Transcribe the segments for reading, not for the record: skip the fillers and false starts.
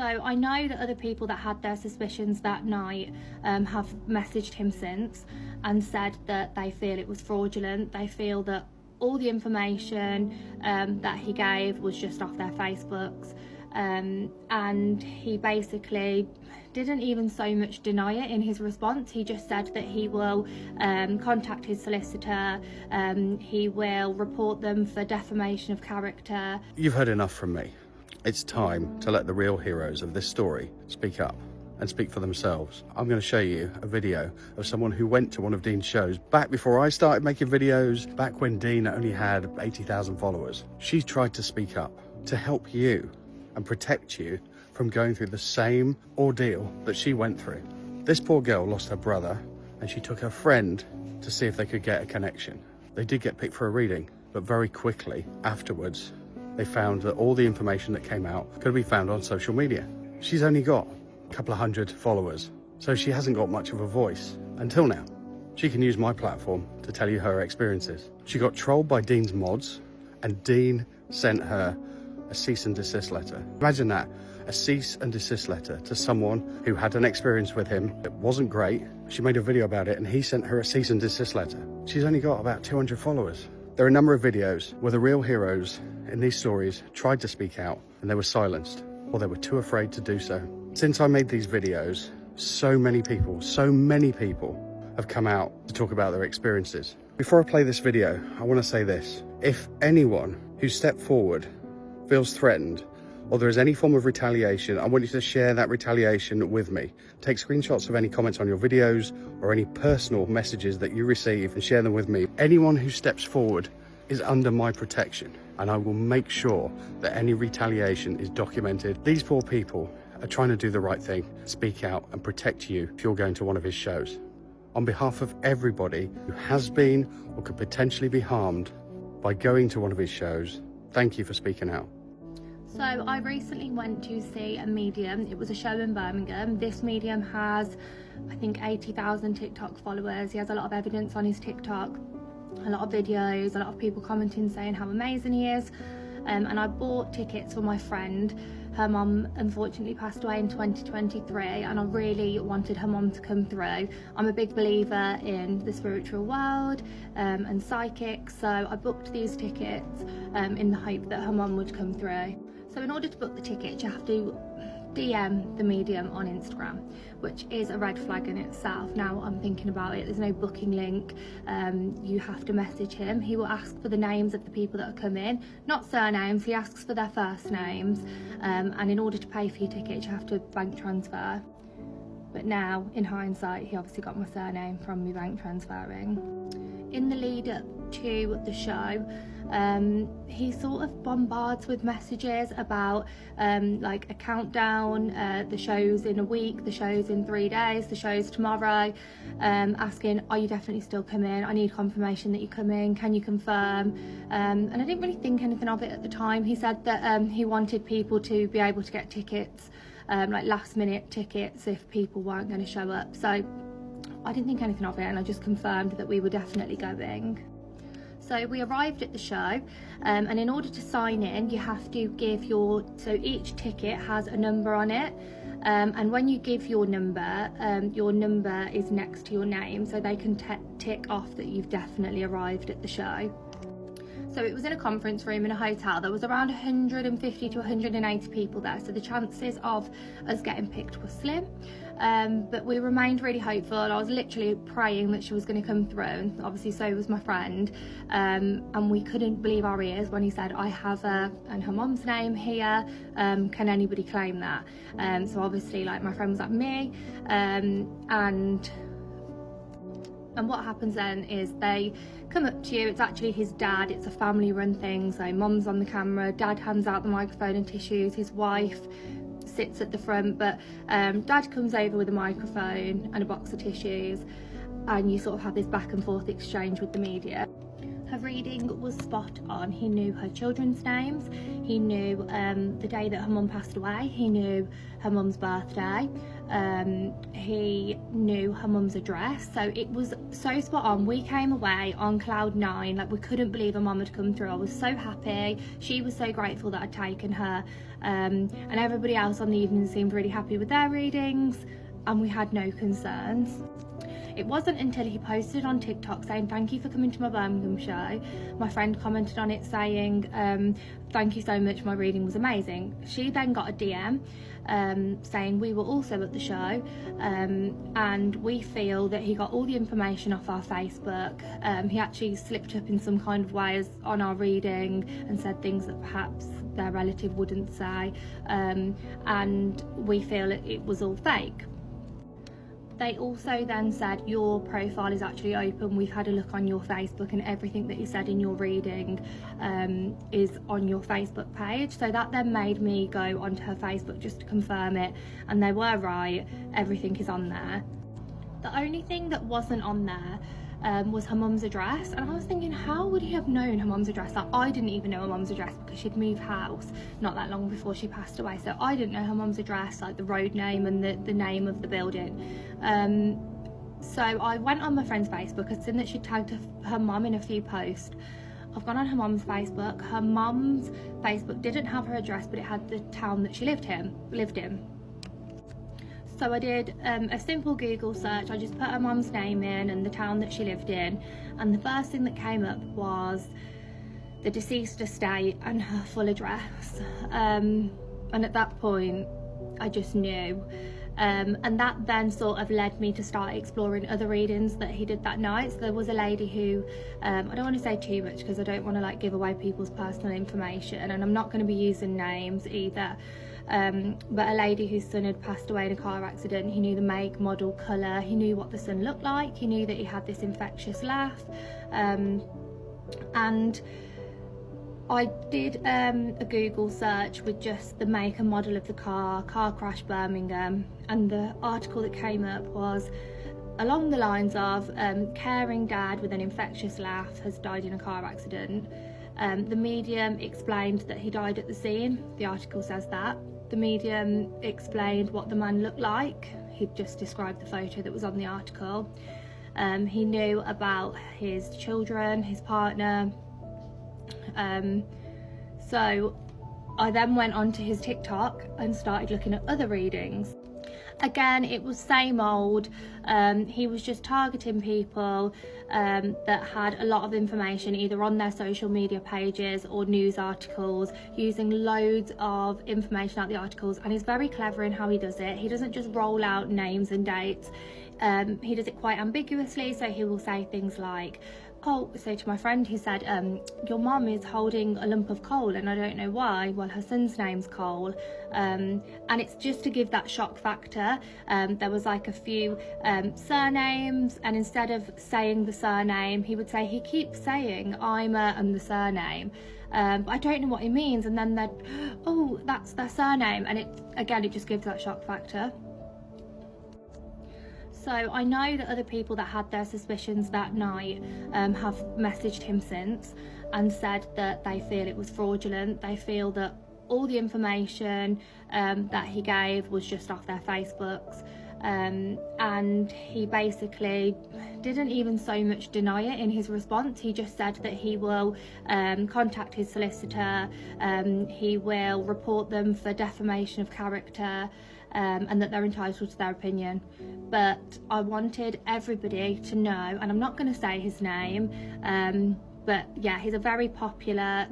So I know that other people that had their suspicions that night have messaged him since and said that they feel it was fraudulent. They feel that all the information that he gave was just off their Facebooks, and he basically didn't even so much deny it in his response. He just said that he will contact his solicitor, he will report them for defamation of character. You've heard enough from me. It's time to let the real heroes of this story speak up and speak for themselves. I'm going to show you a video of someone who went to one of Dean's shows back before I started making videos, back when Dean only had 80,000 followers. She tried to speak up to help you and protect you from going through the same ordeal that she went through. This poor girl lost her brother and she took her friend to see if they could get a connection. They did get picked for a reading, but very quickly afterwards, they found that all the information that came out could be found on social media. She's only got a couple of hundred followers, so she hasn't got much of a voice until now. She can use my platform to tell you her experiences. She got trolled by Dean's mods and Dean sent her a cease and desist letter. Imagine that, a cease and desist letter to someone who had an experience with him that wasn't great. She made a video about it and he sent her a cease and desist letter. She's only got about 200 followers. There are a number of videos where the real heroes in these stories tried to speak out and they were silenced, or they were too afraid to do so. Since I made these videos, so many people have come out to talk about their experiences. Before I play this video, I want to say this. If anyone who stepped forward feels threatened, or there is any form of retaliation, I want you to share that retaliation with me. Take screenshots of any comments on your videos or any personal messages that you receive and share them with me. Anyone who steps forward is under my protection, and I will make sure that any retaliation is documented. These poor people are trying to do the right thing, speak out and protect you if you're going to one of his shows. On behalf of everybody who has been or could potentially be harmed by going to one of his shows, thank you for speaking out. So I recently went to see a medium. It was a show in Birmingham. This medium has, I think, 80,000 TikTok followers. He has a lot of evidence on his TikTok, a lot of videos, a lot of people commenting saying how amazing he is. And I bought tickets for my friend. Her mum unfortunately passed away in 2023 and I really wanted her mum to come through. I'm a big believer in the spiritual world and psychics, so I booked these tickets in the hope that her mum would come through. So in order to book the tickets, you have to DM the medium on Instagram, which is a red flag in itself. Now I'm thinking about it, there's no booking link. You have to message him. He will ask for the names of the people that are coming, not surnames. He asks for their first names, and in order to pay for your ticket you have to bank transfer. But now in hindsight, he obviously got my surname from me bank transferring. In the lead up to the show, he sort of bombards with messages about like a countdown, the show's in a week, the show's in 3 days, the show's tomorrow, asking, are you definitely still coming? I need confirmation that you're coming, can you confirm? And I didn't really think anything of it at the time. He said that he wanted people to be able to get tickets, like last minute tickets if people weren't going to show up. So I didn't think anything of it and I just confirmed that we were definitely going. So we arrived at the show, and in order to sign in you have to give so each ticket has a number on it, and when you give your number is next to your name, so they can tick off that you've definitely arrived at the show. So it was in a conference room in a hotel. There was around 150 to 180 people there, so the chances of us getting picked were slim. But we remained really hopeful. I was literally praying that she was going to come through, and obviously so was my friend. And we couldn't believe our ears when he said, I have her and her mom's name here, can anybody claim that? So obviously, like, my friend was like, me, and what happens then is they come up to you. It's actually his dad. It's a family run thing, so mom's on the camera, dad hands out the microphone and tissues, his wife sits at the front, but dad comes over with a microphone and a box of tissues, and you sort of have this back and forth exchange with the media. Her reading was spot on. He knew her children's names, he knew the day that her mum passed away, he knew her mum's birthday, he knew her mum's address, so it was so spot on. We came away on cloud 9, like we couldn't believe her mum had come through. I was so happy, she was so grateful that I'd taken her, and everybody else on the evening seemed really happy with their readings, and we had no concerns. It wasn't until he posted on TikTok saying, "Thank you for coming to my Birmingham show." My friend commented on it saying, "Thank you so much, my reading was amazing." She then got a DM saying we were also at the show, and we feel that he got all the information off our Facebook. He actually slipped up in some kind of ways on our reading and said things that perhaps their relative wouldn't say, and we feel it was all fake. They also then said, "Your profile is actually open, we've had a look on your Facebook and everything that you said in your reading is on your Facebook page." So that then made me go onto her Facebook just to confirm it, and they were right, everything is on there. The only thing that wasn't on there was her mum's address, and I was thinking, how would he have known her mum's address? Like, I didn't even know her mum's address because she'd moved house not that long before she passed away, so I didn't know her mum's address, like the road name and the name of the building. So I went on my friend's Facebook. I'd seen that she tagged her mum in a few posts. I've gone on her mum's Facebook. Her mum's Facebook didn't have her address, but it had the town that she lived in. So I did a simple Google search. I just put her mum's name in and the town that she lived in, and the first thing that came up was the deceased estate and her full address. And at that point, I just knew. And that then sort of led me to start exploring other readings that he did that night. So there was a lady who, I don't want to say too much because I don't want to like give away people's personal information, and I'm not going to be using names either. But a lady whose son had passed away in a car accident. He knew the make, model, colour, he knew what the son looked like, he knew that he had this infectious laugh, and I did a Google search with just the make and model of the car crash Birmingham, and the article that came up was along the lines of caring dad with an infectious laugh has died in a car accident. The medium explained that he died at the scene. The article says that. The medium explained what the man looked like. He'd just described the photo that was on the article. He knew about his children, his partner. So I then went onto his TikTok and started looking at other readings. Again, it was same old. He was just targeting people that had a lot of information either on their social media pages or news articles, using loads of information out the articles, and he's very clever in how he does it. He doesn't just roll out names and dates. He does it quite ambiguously, so he will say things like, "Oh," so to my friend who said, "Your mum is holding a lump of coal and I don't know why." Well, her son's name's Cole, and it's just to give that shock factor. There was like a few surnames, and instead of saying the surname, he would say, he keeps saying I'm and the surname, but I don't know what he means, and then they'd, "Oh, that's their surname," and it just gives that shock factor. So I know that other people that had their suspicions that night have messaged him since and said that they feel it was fraudulent. They feel that all the information that he gave was just off their Facebooks, and he basically didn't even so much deny it in his response. He just said that he will contact his solicitor, he will report them for defamation of character, and that they're entitled to their opinion. But I wanted everybody to know, and I'm not going to say his name, but yeah, he's a very popular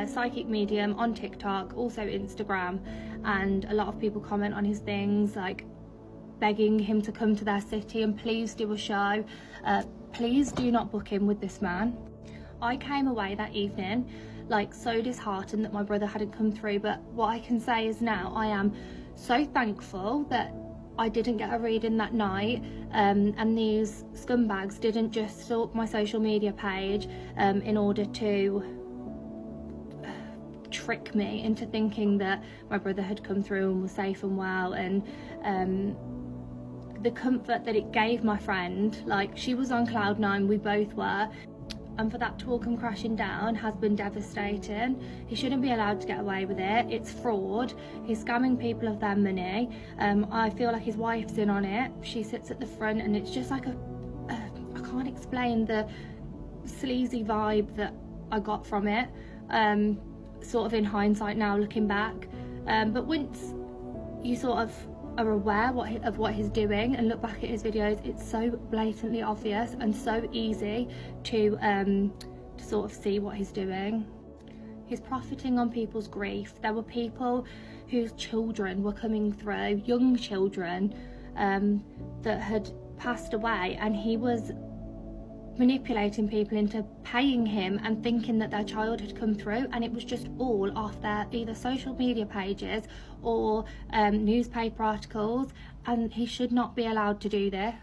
psychic medium on TikTok, also Instagram, and a lot of people comment on his things, like begging him to come to their city and please do a show. Please do not book him with this man. I came away that evening like so disheartened that my brother hadn't come through, but what I can say is now I am so thankful that I didn't get a reading that night, and these scumbags didn't just stalk my social media page in order to trick me into thinking that my brother had come through and was safe and well. And the comfort that it gave my friend, like she was on cloud 9, we both were. and for that to all come crashing down has been devastating. He shouldn't be allowed to get away with it. It's fraud. He's scamming people of their money. I feel like his wife's in on it. She sits at the front, and it's just like I can't explain the sleazy vibe that I got from it, sort of in hindsight now looking back. But once you sort of are aware of what he's doing and look back at his videos, it's so blatantly obvious and so easy to sort of see what he's doing. He's profiting on people's grief. There were people whose children were coming through, young children that had passed away, and he was manipulating people into paying him and thinking that their child had come through, and it was just all off their either social media pages or newspaper articles, and he should not be allowed to do this.